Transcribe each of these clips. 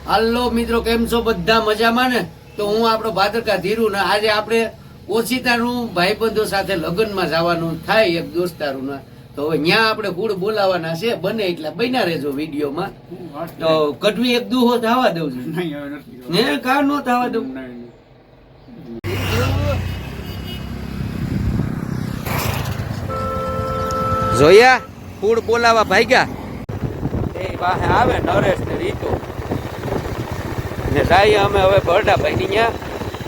હાલો મિત્રો, કેમ છો બધા? મજામાં ને? તો હું આપણો ભાદરકા ધીરુ ને આજે આપણે ઓછીતાનું ભાઈબંધો સાથે લગ્નમાં જવાનું થાય એક દોસ્તારું. તો હવે ત્યાં આપણે કુળ બોલાવાના છે, બને એટલા બન્યા રહેજો વિડીયોમાં. તો કડવી એક દુહો થવા દઉં છું ને, કા નો થવા દઉં. જોયા કુળ બોલાવા ભાગ્યા એ પાસે આવે નરેશ ને રીતો ને જઈએ અમે હવે બરડાભાઈ ની ત્યાં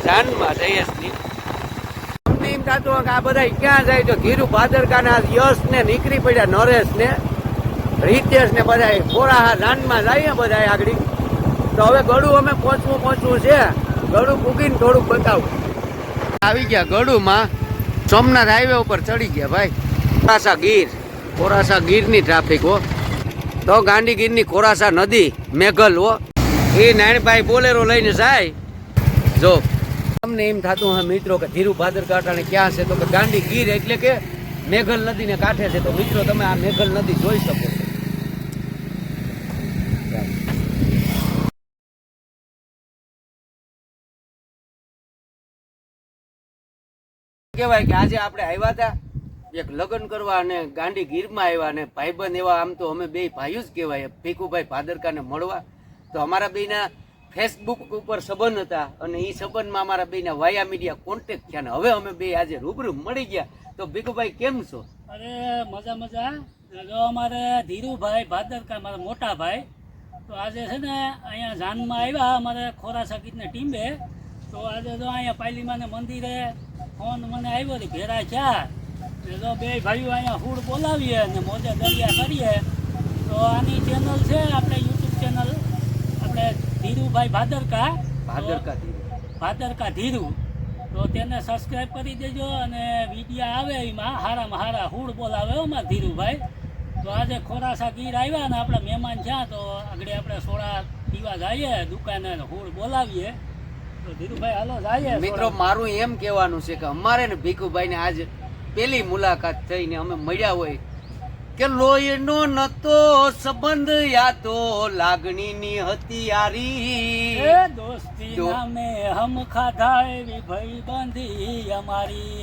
જાનમાં જઈએ છીએ. અમને એમ થતું કે આ બધા ક્યાં જાય તો ધીરુ ભાદરકા ના યશ ને નીકળી પડ્યા, નરેશ ને રીતેશ ને બધા ખોરાહા જાનમાં જઈએ બધા આગળ. તો હવે ગળું અમે પહોંચવું છે, ગળું પૂગીને થોડુંક બતાવું. આવી ગયા ગળુમાં, સોમનાથ હાઈવે ઉપર ચડી ગયા ભાઈ. ખોરાસા ગીરની ટ્રાફિક હો. તો ગાંધીગીરની ખોરાસા નદી મેઘલ હો. એ નાનભાઈ બોલેરો લઈને જાય. જો તમને એમ થતું હા મિત્રો કે ધીરુ ભાદરકા ક્યાં છે, તો કે ગાંધીગીર એટલે કે મેઘલ નદીને કાંઠે છે. તો મિત્રો તમે આ મેઘલ નદી જોઈ શકો છો. કહેવાય કે આજે આપણે આવ્યા હતા એક લગ્ન કરવા અને ગાંધીગીરમાં આવ્યા, અને ભાઈબંધ એવા આમ તો અમે બે ભાઈઓ જ કહેવાય, ભીખુભાઈ ભાદરકાને મળવા. તો અમારા બેના ફેસબુક ઉપર સંબંધ હતા અને એ સંબંધમાં અમારા બેના વાયા મીડિયા કોન્ટેક્ટ થયા ને હવે અમે બે આજે રૂબરૂ મળી ગયા. તો ભીખુભાઈ કેમ છો? અરે મજા. જો અમારે ધીરુભાઈ ભાદરકા મારા મોટા ભાઈ તો આજે છે ને અહીંયા જાનમાં આવ્યા અમારે ખોરાસા ગીતની ટીમે. તો આજે જો અહીંયા પાયલીમાને મંદિરે ફોન મને આવ્યો હતી ભેરા થયા. જો બે ભાઈઓ અહીંયા હુડ બોલાવીએ અને મોજે દરિયા કરીએ. તો આની ચેનલ છે આપણે યુટ્યુબ ચેનલ આપણે ધીરુભાઈ ભાદરકા ધીરુ. તો તેને સબસ્ક્રાઈબ કરી દેજો અને વિડીયો આવે એમાં હારામાં હારા હુડ બોલાવે અમારા ધીરુભાઈ. તો આજે ખોરાસા ગીર આવ્યા ને આપણા મહેમાન છે, તો આગળ આપણે સોડા પીવા જઈએ દુકાને હુડ બોલાવીએ. તો ધીરુભાઈ હાલો જઈએ. મિત્રો મારું એમ કહેવાનું છે કે અમારે ને ભીખુભાઈ ને આજ પેલી મુલાકાત થઈને અમે મળ્યા હોય કે લોહીનો નતો સંબંધ યા તો લાગણીની હતી યારી. દોસ્તી નામે હમ ખાધા એવી ભાઈ બંધી અમારી.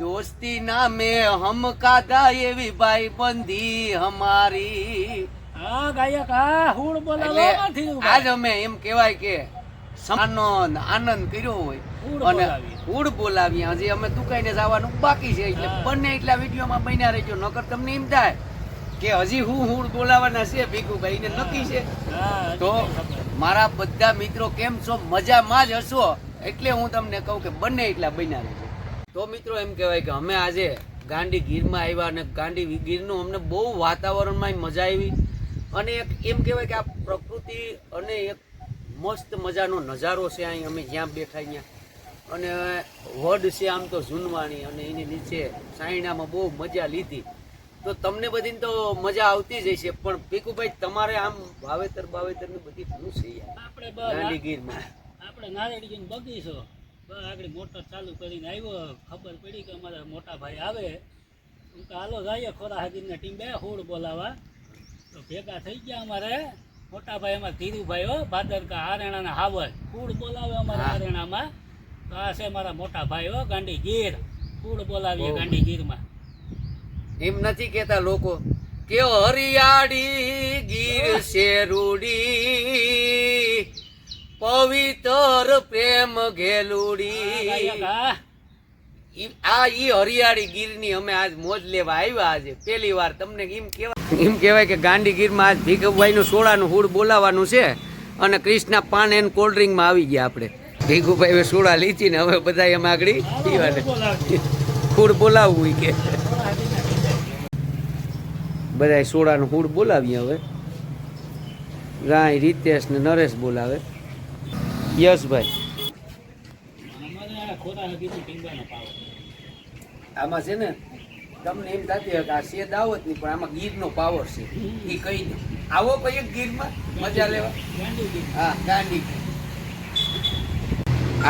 દોસ્તી નામે હમ ખાધા એવી ભાઈ બંધી અમારી. હા ગાયક હા હુડ બોલાવો. આજ અમે એમ કહેવાય કે આનંદ કર્યો હોય અને હુડ બોલાવી. હજી અમે દુકાને જવાનું બાકી છે, એટલે બંને એટલા વિડીયોમાં બન્યા રહેજો. નકર તમને એમ થાય કે હજી હું હુડ બોલાવાના છે ભીખુભાઈ ને નક્કી છે. તો મારા બધા મિત્રો કેમ છો? મજામાં જ હશો. એટલે હું તમને કહું કે બંને એટલા બન્યા રહેજો. તો મિત્રો એમ કહેવાય કે અમે આજે ગાંધીગીરમાં આવ્યા અને ગાંધીગીરનું અમને બહુ વાતાવરણમાં મજા આવી અને એક એમ કહેવાય કે આ પ્રકૃતિ અને એક મસ્ત મજાનો નજારો છે. અહીં અમે જ્યાં બેઠા ત્યાં અને વડ છે આમ તો ઝૂનવાણી અને એની નીચે સાયણામાં બહુ મજા લીધી. તો તમને બધી તો મજા આવતી જ હશે. પણ ભીખુભાઈ તમારે આમ વાવેતર ને બધી શું છે આપણે ગાંધીગીરમાં? આપણે નારેડીનો બગીચો આગળ મોટર ચાલુ કરીને આવ્યો. ખબર પડી કે અમારા મોટા ભાઈ આવે તો હાલો જઈએ ખોરાહાગીરના ટીમ બે હુડ બોલાવા. તો ભેગા થઈ ગયા અમારે મોટા ભાઈ અમારા ધીરુભાઈ હો ભાદરકા હારેણાના હાવર કુળ બોલાવે અમારા હારેણામાં. તો આ છે મારા મોટા ભાઈ હો ગાંધીગીર કુળ બોલાવીએ ગાંધીગીરમાં. એમ નથી કેતા લોકો કે હરિયાળી ગીર શેરુડી પવિત્ર પ્રેમ ઘેલુડી. આ ઈ હરિયાળી ગીરની અમે આજ મોજ લેવા આવ્યા. આજે પહેલી વાર તમને એમ કહેવાય કે ગાંધીગીરમાં આજ ભીખુભાઈ નું સોડાનું હુડ બોલાવાનું છે અને ક્રિષ્ના પાન એન્ડ કોલ્ડ ડ્રિંકમાં આવી ગયા. આપણે ભીખુભાઈ સોડા લીધી ને હવે બધા એમ આગળ પીવાને હુડ બોલાવવું કે બધા સોડાનું હુડ બોલાવીએ. હવે રાય રીતેશ ને નરેશ બોલાવે. યશભાઈ આમાં છે ને તમને એમ થતી હોય કે આ છે દાવત નહીં, પણ આમાં ગીરનો પાવર છે. એ કહી દે આવો પછી ગીરમાં મજા લેવા. હા ગાંધીગીર.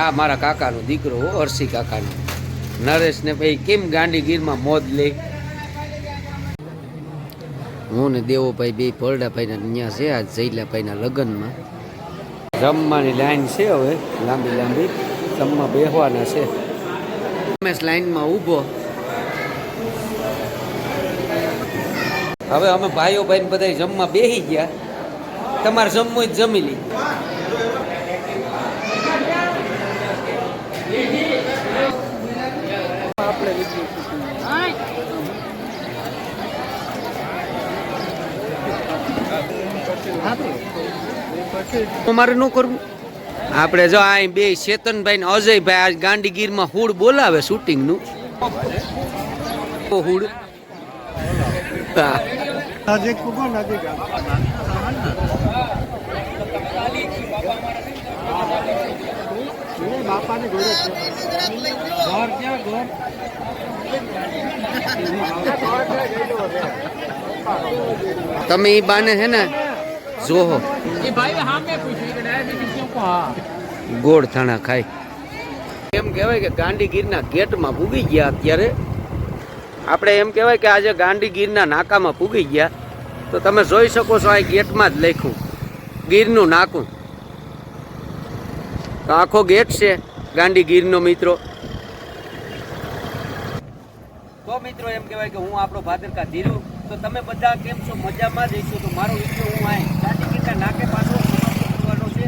આ મારા કાકાનો દીકરો હો, હર્ષી કાકાનો. નરેશ ને ભાઈ કેમ ગાંધીગીરમાં મોજ લે. હું ને દેવોભાઈ બે ભરડાભાઈ ના ત્યાં છે આજ જયલાભાઈ ના લગ્નમાં. જમવાની લાઈન છે હવે લાંબી લાંબી, જમવા બેસવાના છે. રમેશ લાઈનમાં ઊભો. હવે અમે ભાઈઓ ભાઈ બધા જમવા બેસી ગયા. તમારે જમવું જ જમી લી. અમારે ન કરવું. આપણે જો આ બે ચેતનભાઈ ને અજયભાઈ આજ ગાંધીગીરમાં હુડ બોલાવે શૂટિંગ નું. હુડ તમે ઈ બાને છે ને જોહો ગોળ થાણા ખાય. એમ કહેવાય કે ગાંધીગીરના ગેટમાં પૂગી ગયા. અત્યારે આપણે એમ કહેવાય કે આજે ગાંધીગીરના નાકામાં પૂગી ગયા. તો તમે જોઈ શકો છો આ ગેટમાં જ લખ્યું ગીરનું નાકું. તો આખો ગેટ છે ગાંધીગીરનો મિત્રો. તો મિત્રો એમ કહેવાય કે હું આપણો ભાદરકા ધીરુ. તો તમે બધા કેમ છો? મજામાં જ હશો. તો મારો વિડીયો હું આ ગાંધીગીરના નાકે પાછો સમાપ્ત કરવાનો છે.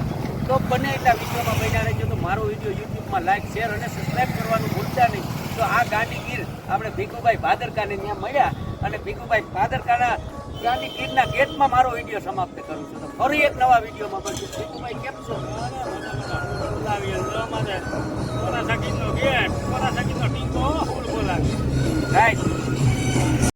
તો બને એટલા વિડીયોમાં બન્યા રહેજો. તો મારો વિડીયો યુટ્યુબમાં લાઈક, શેર અને સબસ્ક્રાઈબ કરવાનું ભૂલતા નહીં. તો આ ગાંધીગીર આપણે ભીખુભાઈ ભાદરકાને ત્યાં મળ્યા અને ભીખુભાઈ ભાદરકાના ગાંધીગીરના ગેટમાં મારો વિડીયો સમાપ્ત કરું છું. તો ફરી એક નવા વિડીયોમાં મળશું. ભીખુભાઈ કેમ છો? અમારે કોરા સકીનો ગેટ, કોરા સકીનો ટીકો બોલાવી. રાઈટ.